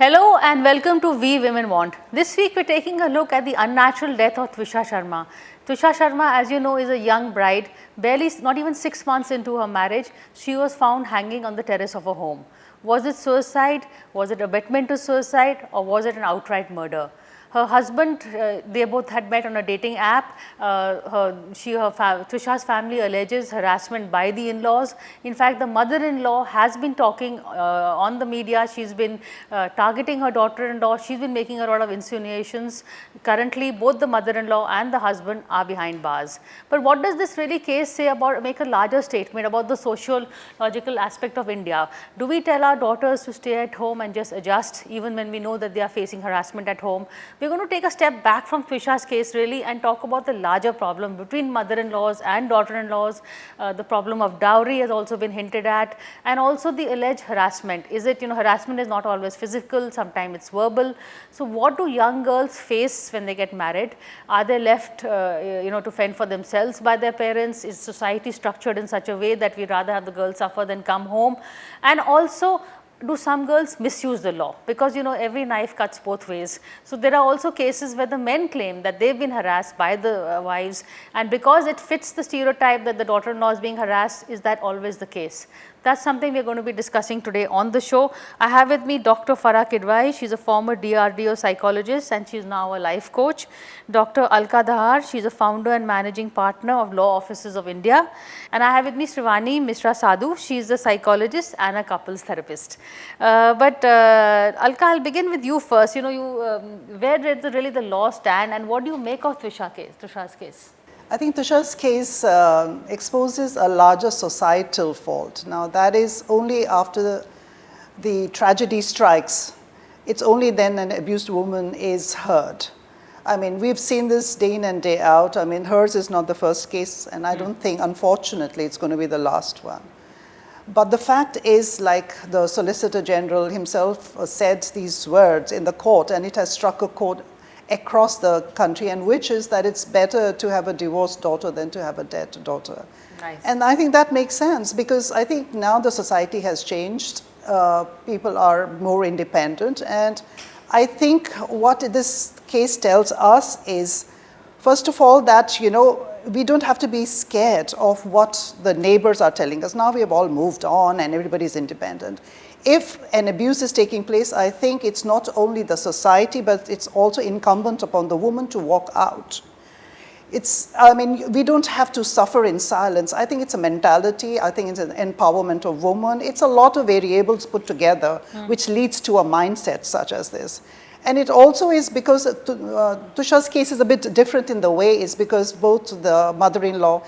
Hello and welcome to We Women Want. This week we are taking a look at the unnatural death of Twisha Sharma. Twisha Sharma, as you know, is a young bride, barely not even 6 months into her marriage. She was found hanging on the terrace of her home. Was it suicide? Was it abetment to suicide? Or was it an outright murder? Her husband, they both had met on a dating app. Twisha's family alleges harassment by the in-laws. In fact, the mother-in-law has been talking on the media. She's been targeting her daughter-in-law. She's been making a lot of insinuations. Currently, both the mother-in-law and the husband are behind bars. But what does this really case say about, make a larger statement about the sociological aspect of India? Do we tell our daughters to stay at home and just adjust even when we know that they are facing harassment at home? We're going to take a step back from Twisha's case really and talk about the larger problem between mother-in-laws and daughter-in-laws. The problem of dowry has also been hinted at, and also the alleged harassment. Is it, harassment is not always physical, sometimes it's verbal. So what do young girls face when they get married? Are they left, to fend for themselves by their parents? Is society structured in such a way that we rather have the girls suffer than come home? And also, do some girls misuse the law? Because every knife cuts both ways. So there are also cases where the men claim that they've been harassed by the wives, and because it fits the stereotype that the daughter-in-law is being harassed, is that always the case? That's something we're going to be discussing today on the show. I have with me Dr. Farah Kidwai. She's a former DRDO psychologist and she's now a life coach. Dr. Alka Dahar, she's a founder and managing partner of Law Offices of India. And I have with me Srivani Mishra Sadhu. She's a psychologist and a couples therapist. Alka, I'll begin with you first. Where did really the law stand, and what do you make of Twisha's case? I think Twisha's case exposes a larger societal fault. Now, that is only after the tragedy strikes. It's only then an abused woman is heard. I mean, we've seen this day in and day out. I mean, hers is not the first case, and I don't think, unfortunately, it's going to be the last one. But the fact is, like the Solicitor General himself said these words in the court, and it has struck a chord across the country, and which is that it's better to have a divorced daughter than to have a dead daughter. Nice. And I think that makes sense, because I think now the society has changed. People are more independent, and I think what this case tells us is, first of all, that we don't have to be scared of what the neighbors are telling us. Now we have all moved on and everybody's independent. If an abuse is taking place, I think it's not only the society, but it's also incumbent upon the woman to walk out. We don't have to suffer in silence. I think it's a mentality. I think it's an empowerment of women. It's a lot of variables put together, which leads to a mindset such as this. And it also is because Twisha's case is a bit different in the way, is because both the mother-in-law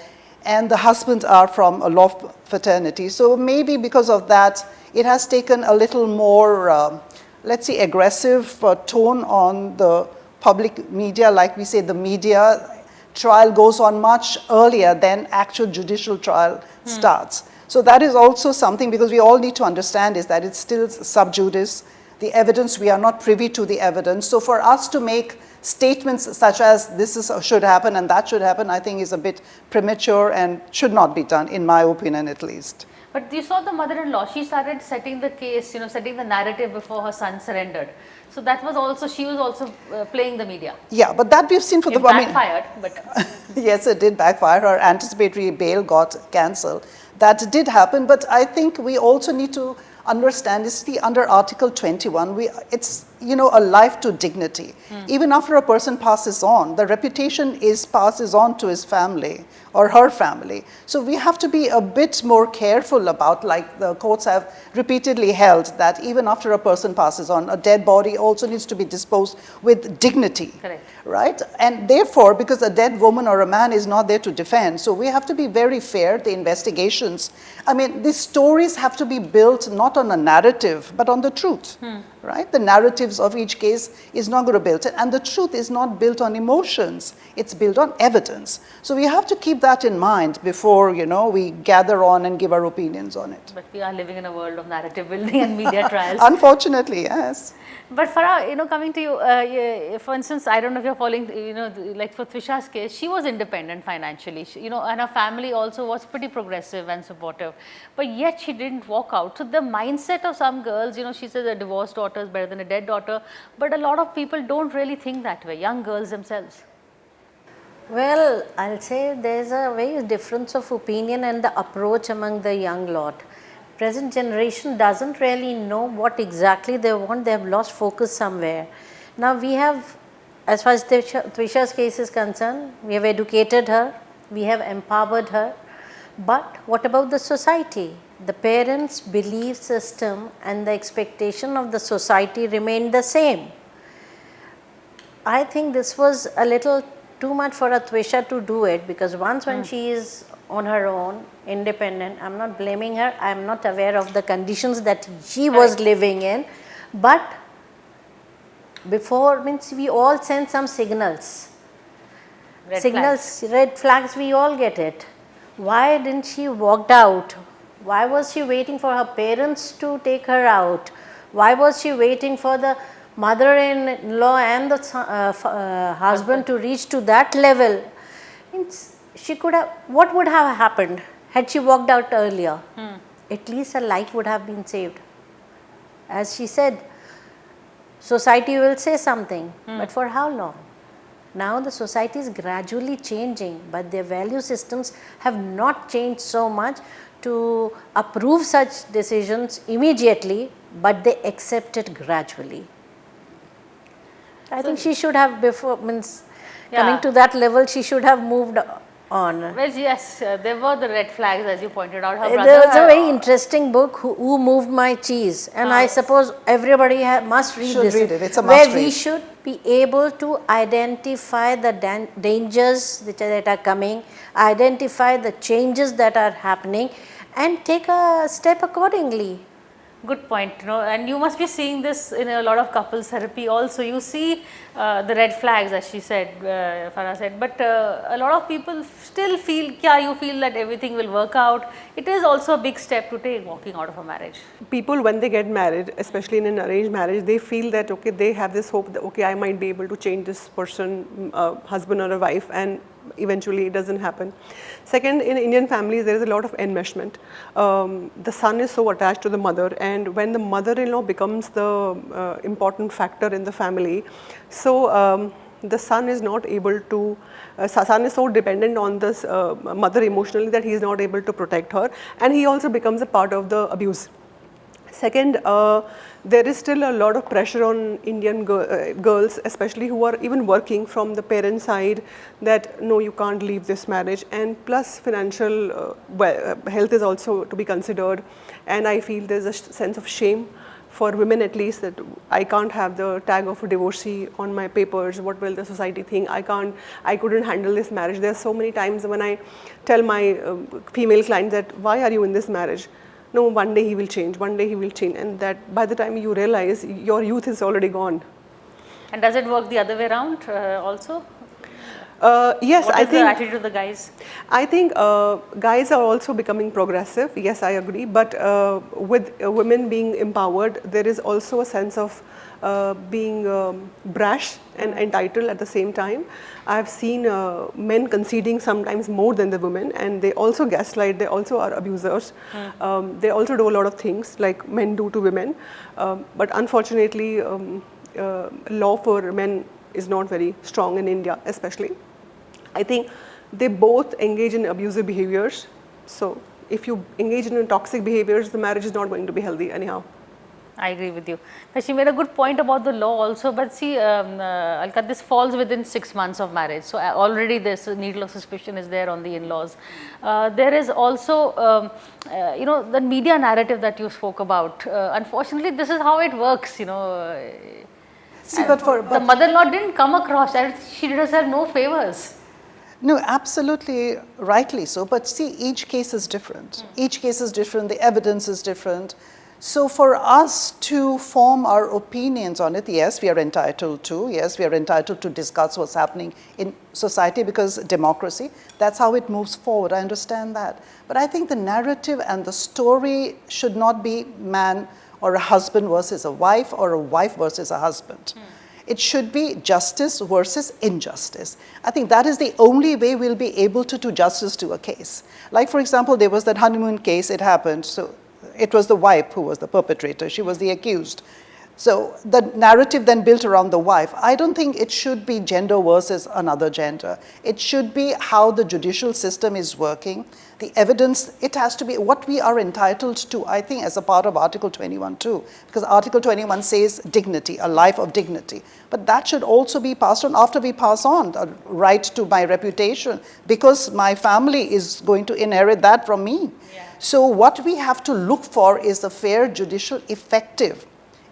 and the husband are from a law fraternity. So maybe because of that, it has taken a little more, let's say, aggressive tone on the public media. Like we say, the media trial goes on much earlier than actual judicial trial starts. So that is also something, because we all need to understand is that it's still sub judice. The evidence, we are not privy to the evidence. So for us to make statements such as this should happen and that should happen, I think is a bit premature and should not be done, in my opinion at least. But you saw the mother-in-law, she started setting the case, setting the narrative before her son surrendered. So that was also, she was also playing the media. Yeah, but that we've seen for it backfired, but... Yes, it did backfire. Her anticipatory bail got cancelled. That did happen, but I think we also need to understand is under Article 21, it's a life to dignity. Even after a person passes on, the reputation passes on to his family or her family. So we have to be a bit more careful about, like the courts have repeatedly held, that even after a person passes on, a dead body also needs to be disposed with dignity. Correct. Right? And therefore, because a dead woman or a man is not there to defend, so we have to be very fair. The investigations, these stories have to be built not on a narrative, but on the truth. Right? The narratives of each case is not going to build it, and the truth is not built on emotions. It's built on evidence. So we have to keep that in mind before we gather on and give our opinions on it. But we are living in a world of narrative building and media trials. Unfortunately, yes. But Farah, coming to you, for instance, I don't know if you're following, like for Twisha's case, she was independent financially, and her family also was pretty progressive and supportive, but yet she didn't walk out. So the mindset of some girls, she says a divorced daughter is better than a dead daughter, but a lot of people don't really think that way, young girls themselves. Well, I'll say there's a very difference of opinion and the approach among the young lot. Present generation doesn't really know what exactly they want. They have lost focus somewhere. Now we have, as far as Twisha's case is concerned, we have educated her, we have empowered her, but what about the society? The parents' belief system and the expectation of the society remained the same. I think this was a little too much for a Twisha to do it, because once when she is on her own, independent, I'm not blaming her, I'm not aware of the conditions that she was living in, but before, means we all send some signals. Red flags, we all get it. Why didn't she walk out? Why was she waiting for her parents to take her out? Why was she waiting for the mother-in-law and the husband to reach to that level? Means she could have, what would have happened had she walked out earlier? At least her life would have been saved. As she said, society will say something, but for how long? Now the society is gradually changing, but their value systems have not changed so much to approve such decisions immediately, but they accept it gradually. I think she should have, before, coming to that level, she should have moved on. Well, yes, there were the red flags, as you pointed out. Her there was a very interesting book, Who Moved My Cheese, and I suppose everybody must read this. Read it. It's a where must we read. should be able to identify the dangers that are coming, identify the changes that are happening, and take a step accordingly. Good point, and you must be seeing this in a lot of couples therapy also. You see the red flags, as she said, Farah said, but a lot of people still feel, you feel that everything will work out. It is also a big step to take, walking out of a marriage. People, when they get married, especially in an arranged marriage, they feel that, okay, they have this hope that, okay, I might be able to change this person, husband or a wife, and eventually it doesn't happen. Second, in Indian families, there is a lot of enmeshment. The son is so attached to the mother, and when the mother-in-law becomes the important factor in the family, so the son is not able to, son is so dependent on this mother emotionally that he is not able to protect her, and he also becomes a part of the abuse. Second, there is still a lot of pressure on Indian girls, especially who are even working, from the parent side, that no, you can't leave this marriage, and plus financial health is also to be considered, and I feel there's a sense of shame for women, at least, that I can't have the tag of a divorcee on my papers. What will the society think? I couldn't handle this marriage. There are so many times when I tell my female clients that, why are you in this marriage? No, one day he will change, one day he will change, and that by the time you realize, your youth is already gone. And does it work the other way around also? Yes, what I is think. the attitude of the guys? I think guys are also becoming progressive. Yes, I agree. But with women being empowered, there is also a sense of being brash and entitled at the same time. I've seen men conceding sometimes more than the women, and they also gaslight. They also are abusers. They also do a lot of things like men do to women. But unfortunately, law for men is not very strong in India, especially. I think they both engage in abusive behaviors. So if you engage in toxic behaviors, the marriage is not going to be healthy anyhow. I agree with you. But she made a good point about the law also, but see, Alka, this falls within 6 months of marriage. So already this needle of suspicion is there on the in-laws. There is also, the media narrative that you spoke about. Unfortunately, this is how it works, See, the mother-in-law didn't come across, and she did herself no favors. No, absolutely rightly so. But see, each case is different. Each case is different. The evidence is different. So for us to form our opinions on it, yes, we are entitled to. Yes, we are entitled to discuss what's happening in society, because democracy, that's how it moves forward. I understand that. But I think the narrative and the story should not be man or a husband versus a wife, or a wife versus a husband. It should be justice versus injustice. I think that is the only way we'll be able to do justice to a case. Like, for example, there was that honeymoon case, it happened. So it was the wife who was the perpetrator. She was the accused. So the narrative then built around the wife. I don't think it should be gender versus another gender. It should be how the judicial system is working. The evidence, it has to be what we are entitled to, I think, as a part of Article 21 too. Because Article 21 says dignity, a life of dignity. But that should also be passed on after we pass on the right to my reputation, because my family is going to inherit that from me. Yeah. So what we have to look for is a fair, judicial, effective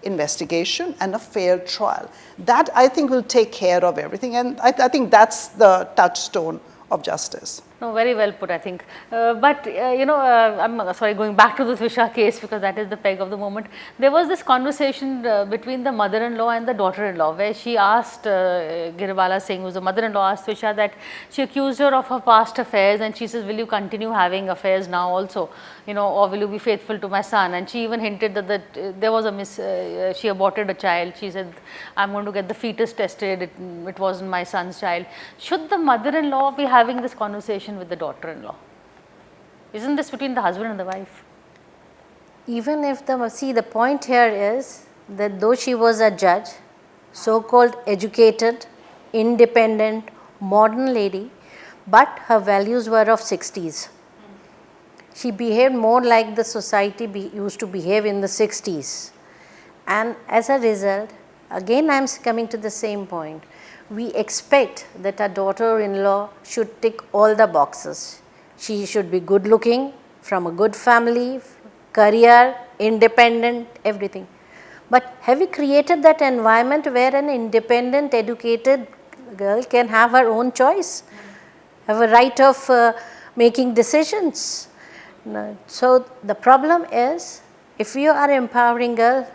investigation and a fair trial. That, I think, will take care of everything, and I think that's the touchstone of justice. No, very well put, I think. But I'm sorry, going back to the Twisha case, because that is the peg of the moment. There was this conversation between the mother-in-law and the daughter-in-law, where she asked Giribala Singh, who's the mother-in-law, asked Twisha that she accused her of her past affairs, and she says, will you continue having affairs now also, or will you be faithful to my son? And she even hinted that there was a she aborted a child. She said, I'm going to get the fetus tested, it wasn't my son's child. Should the mother-in-law be having this conversation with the daughter-in-law? Isn't this between the husband and the wife? Even if the point here is that though she was a judge, so-called educated, independent, modern lady, but her values were of 60s. She behaved more like the society used to behave in the 60s. And as a result, again I am coming to the same point. We expect that our daughter-in-law should tick all the boxes. She should be good looking, from a good family, career, independent, everything. But have we created that environment where an independent, educated girl can have her own choice, have a right of making decisions? So the problem is, if you are empowering girl,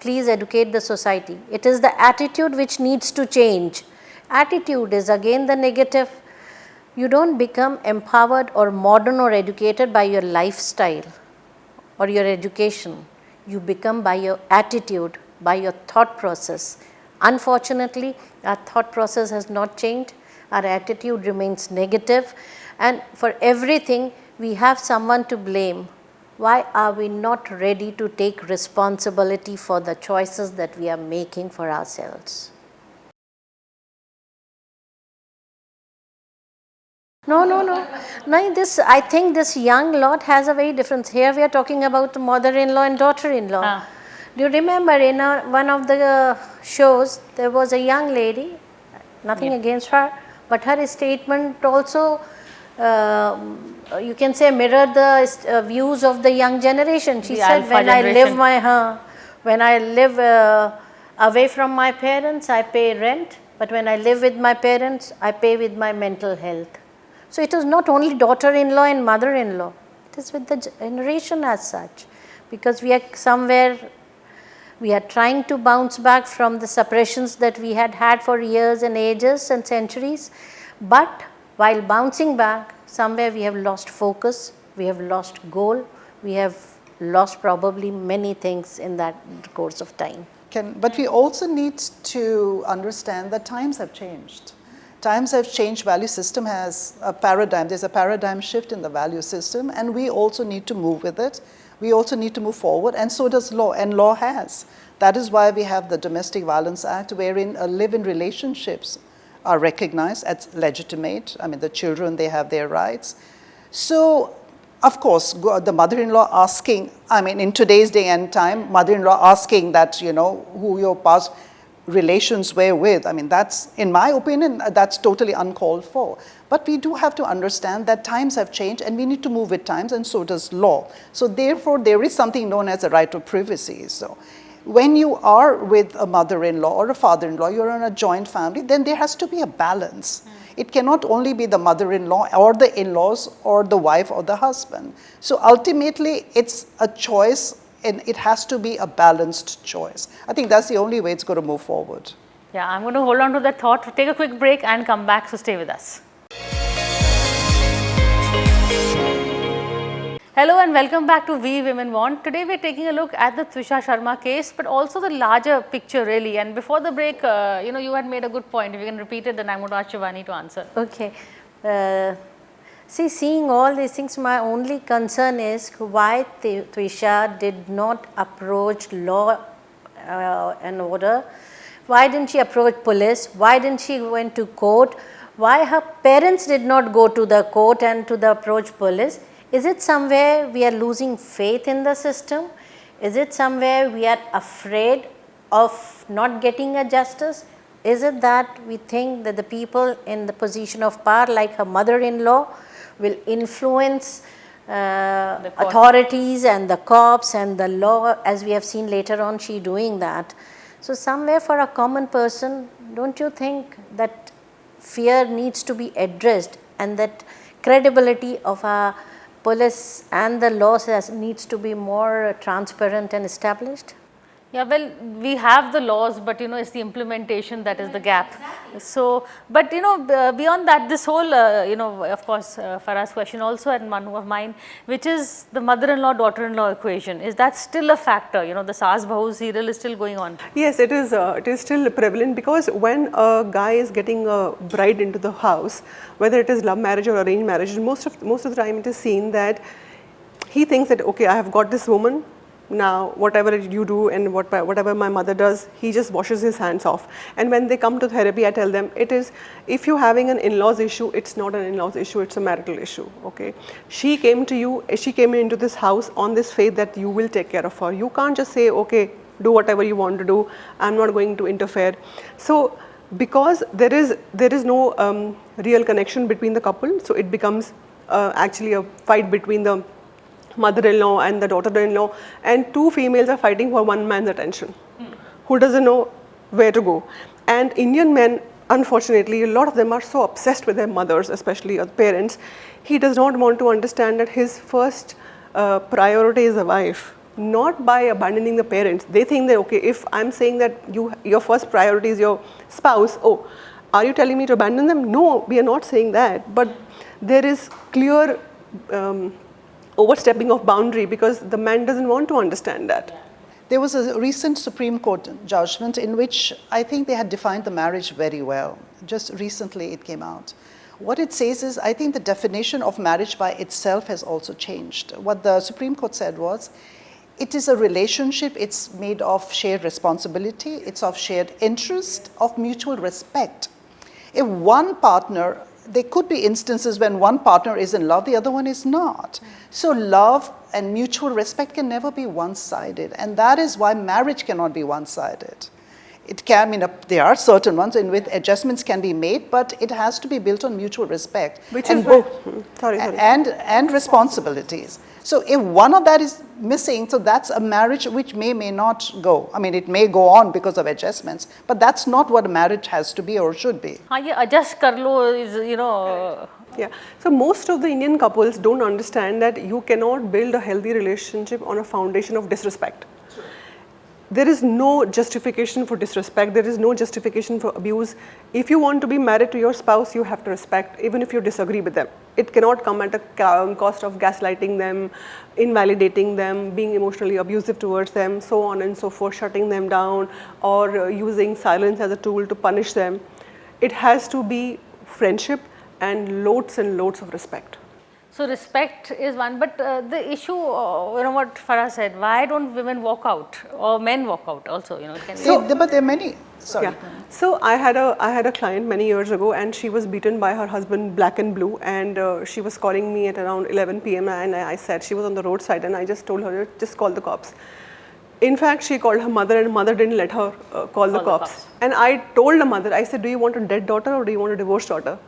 please educate the society. It is the attitude which needs to change. Attitude is again the negative. You don't become empowered or modern or educated by your lifestyle or your education. You become by your attitude, by your thought process. Unfortunately, our thought process has not changed. Our attitude remains negative, and for everything we have someone to blame. Why are we not ready to take responsibility for the choices that we are making for ourselves? No, I think this young lot has a very different. Here we are talking about mother-in-law and daughter-in-law. Do you remember in one of the shows, there was a young lady, nothing against her, but her statement also you can say mirrored the views of the young generation. She said, when I live away from my parents, I pay rent, but when I live with my parents, I pay with my mental health. So it is not only daughter-in-law and mother-in-law, it is with the generation as such, because we are somewhere, we are trying to bounce back from the suppressions that we had for years and ages and centuries, but while bouncing back, somewhere we have lost focus, we have lost goal, we have lost probably many things in that course of time. But we also need to understand that times have changed. Times have changed, value system has a paradigm, there's a paradigm shift in the value system, and we also need to move with it. We also need to move forward, and so does law, and law has. That is why we have the Domestic Violence Act, wherein live-in relationships are recognized as legitimate. I mean, the children, they have their rights. So, of course, the mother-in-law asking, I mean, in today's day and time, mother-in-law asking that, who your past relations were with, I mean, that's, in my opinion, that's totally uncalled for. But we do have to understand that times have changed and we need to move with times, and so does law. So therefore, there is something known as a right of privacy. So when you are with a mother-in-law or a father-in-law, you're in a joint family, then there has to be a balance. It cannot only be the mother-in-law or the in-laws or the wife or the husband. So ultimately, it's a choice, and it has to be a balanced choice. I think that's the only way it's going to move forward. Yeah, I'm going to hold on to that thought, take a quick break and come back, so stay with us. Hello and welcome back to We Women Want. Today we are taking a look at the Twisha Sharma case, but also the larger picture really. And before the break, you had made a good point. If you can repeat it, then I'm going to ask Shivani to answer. Okay. Seeing all these things, my only concern is why Twisha did not approach law and order. Why didn't she approach police? Why didn't she went to court? Why her parents did not go to the court and to the approach police? Is it somewhere we are losing faith in the system? Is it somewhere we are afraid of not getting a justice? Is it that we think that the people in the position of power, like her mother-in-law, will influence authorities and the cops and the law, as we have seen later on she doing that? So somewhere for a common person, don't you think that fear needs to be addressed and that credibility of our police and the laws needs to be more transparent and established? Yeah, well, we have the laws, but it's the implementation that is the gap. So, but beyond that, this whole, of course, Farah's question also and Manu of mine, which is the mother-in-law, daughter-in-law equation. Is that still a factor? The Saas Bahu serial is still going on. Yes, it is. It is still prevalent because when a guy is getting a bride into the house, whether it is love marriage or arranged marriage, most of the time it is seen that he thinks that, okay, I have got this woman. Now, whatever you do and whatever my mother does, he just washes his hands off. And when they come to therapy, I tell them, it is, if you're having an in-laws issue, it's not an in-laws issue, it's a marital issue, okay? She came into this house on this faith that you will take care of her. You can't just say, okay, do whatever you want to do, I'm not going to interfere. So, because there is no real connection between the couple, so it becomes actually a fight between the mother-in-law and the daughter-in-law, and two females are fighting for one man's attention who doesn't know where to go. And Indian men, unfortunately, a lot of them are so obsessed with their mothers, especially their parents. He does not want to understand that his first priority is a wife, not by abandoning the parents. They think that, okay, if I'm saying that your first priority is your spouse, oh, are you telling me to abandon them? No, we are not saying that. But there is clear overstepping of boundary because the man doesn't want to understand that. There was a recent Supreme Court judgment in which I think they had defined the marriage very well. Just recently it came out. What it says is, I think the definition of marriage by itself has also changed. What the Supreme Court said was, it is a relationship, it's made of shared responsibility, it's of shared interest, of mutual respect. If one partner, there could be instances when one partner is in love, the other one is not. So love and mutual respect can never be one-sided, and that is why marriage cannot be one-sided. It can, there are certain ones in which adjustments can be made, but it has to be built on mutual respect. Which is and responsibilities. So if one of that is missing, so that's a marriage which may not go. I mean, it may go on because of adjustments, but that's not what a marriage has to be or should be. Adjust kar lo is, Yeah. So most of the Indian couples don't understand that you cannot build a healthy relationship on a foundation of disrespect. There is no justification for disrespect. There is no justification for abuse. If you want to be married to your spouse, you have to respect, even if you disagree with them. It cannot come at a cost of gaslighting them, invalidating them, being emotionally abusive towards them, so on and so forth, shutting them down, or using silence as a tool to punish them. It has to be friendship and loads of respect. So respect is one, but the issue, what Farah said, why don't women walk out or men walk out also? But there are many. Sorry. Yeah. So I had a client many years ago, and she was beaten by her husband black and blue, and she was calling me at around 11 p.m. and I said she was on the roadside, and I just told her, just call the cops. In fact, she called her mother, and mother didn't let her call the cops. And I told the mother, I said, do you want a dead daughter or do you want a divorced daughter?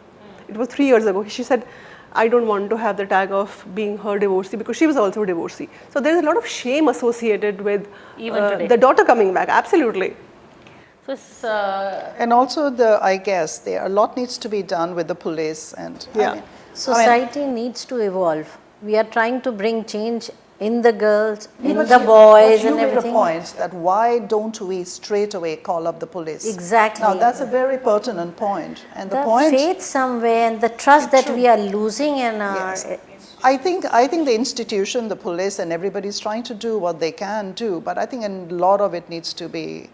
It was 3 years ago. She said, I don't want to have the tag of being her divorcee, because she was also a divorcee. So there's a lot of shame associated with the daughter coming back. Absolutely. So it's, and also I guess a lot needs to be done with the police and society needs to evolve. We are trying to bring change in the girls, in the boys, and everything. You made a point that why don't we straight away call up the police? Exactly. Now that's a very pertinent point. And the point, faith somewhere and the trust that we are losing in our I think the institution, the police, and everybody's trying to do what they can do, but I think a lot of it needs to be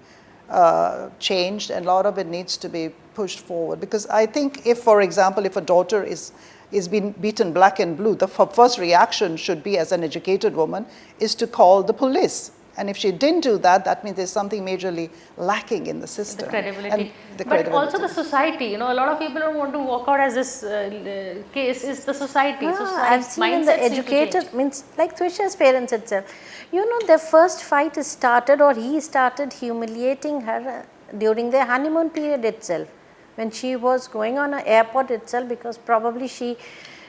changed, and a lot of it needs to be pushed forward. Because I think if, for example, if a daughter is being beaten black and blue, the first reaction should be, as an educated woman, is to call the police. And if she didn't do that, that means there's something majorly lacking in the system. The credibility. And the but credibility. also the society, a lot of people don't want to walk out as this case is the society. I've seen in the educated, means like Twisha's parents itself. Their first fight is started, or he started humiliating her during their honeymoon period itself. When she was going on an airport itself, because probably she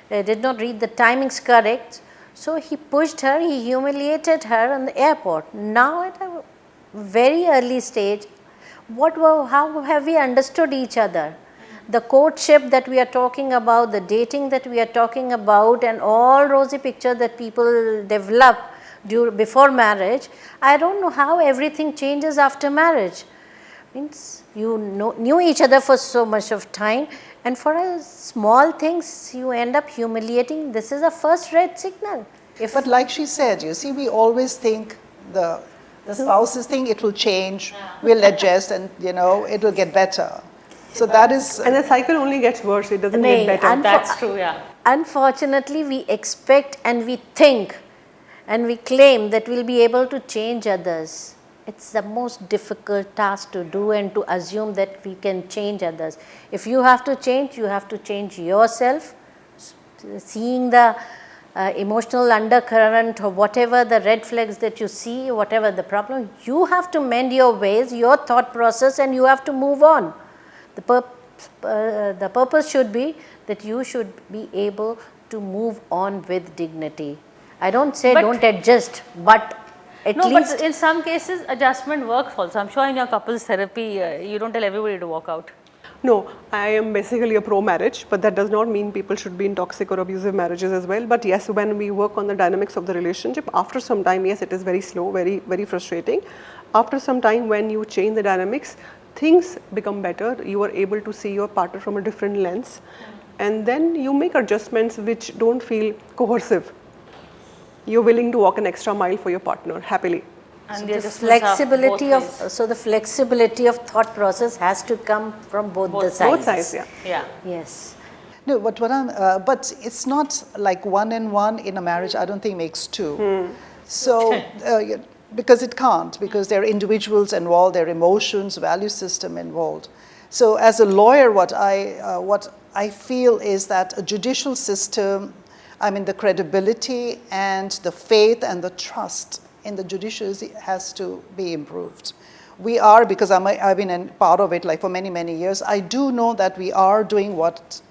did not read the timings correct. So he pushed her, he humiliated her in the airport. Now at a very early stage, how have we understood each other? The courtship that we are talking about, the dating that we are talking about, and all rosy pictures that people develop before marriage, I don't know how everything changes after marriage. Means you knew each other for so much of time, and for small things you end up humiliating. This is a first red signal. But like she said, you see, we always think the spouses think it will change, we'll adjust, and it will get better. So that is... And the cycle only gets worse, it doesn't get better. That's true, yeah. Unfortunately, we expect and we think and we claim that we'll be able to change others. It's the most difficult task to do, and to assume that we can change others. If you have to change, you have to change yourself. Seeing the emotional undercurrent, or whatever the red flags that you see, whatever the problem, you have to mend your ways, your thought process, and you have to move on. The purpose should be that you should be able to move on with dignity. I don't say don't adjust, but at least... but in some cases adjustment works also. I'm sure in your couples therapy, you don't tell everybody to walk out. No, I am basically a pro-marriage, but that does not mean people should be in toxic or abusive marriages as well. But yes, when we work on the dynamics of the relationship, after some time, yes, it is very slow, very, very frustrating. After some time, when you change the dynamics, things become better. You are able to see your partner from a different lens. And then you make adjustments which don't feel coercive. You're willing to walk an extra mile for your partner, happily. And the flexibility of the flexibility of thought process has to come from both the sides. Both sides, yeah. Yeah. Yes. No, but but it's not like 1 and 1 in a marriage. I don't think makes 2. So because it can't, because there are individuals involved, there are emotions, value system involved. So as a lawyer, what I feel is that a judicial system, the credibility and the faith and the trust in the judiciary has to be improved. We are, because I've been a part of it like for many, many years, I do know that we are doing what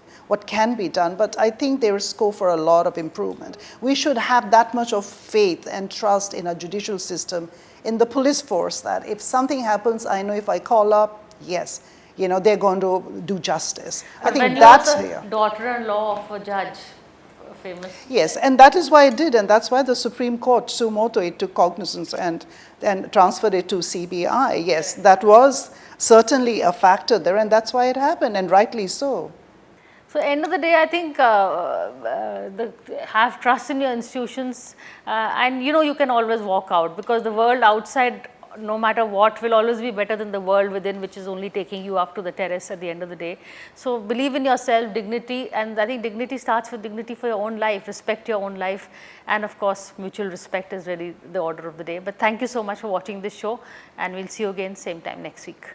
can be done, but I think there is scope for a lot of improvement. We should have that much of faith and trust in our judicial system, in the police force, that if something happens, I know if I call up, yes, they're going to do justice. But I think when that's you're the daughter-in-law of a judge, famous. Yes, and that is why it did, and that's why the Supreme Court, suo motu, it took cognizance and transferred it to CBI. Yes, that was certainly a factor there, and that's why it happened, and rightly so. So end of the day, I think have trust in your institutions, and you can always walk out, because the world outside, no matter what, will always be better than the world within, which is only taking you up to the terrace at the end of the day. So believe in yourself, dignity, and I think dignity starts with dignity for your own life, respect your own life, and of course mutual respect is really the order of the day. But thank you so much for watching this show, and we'll see you again same time next week.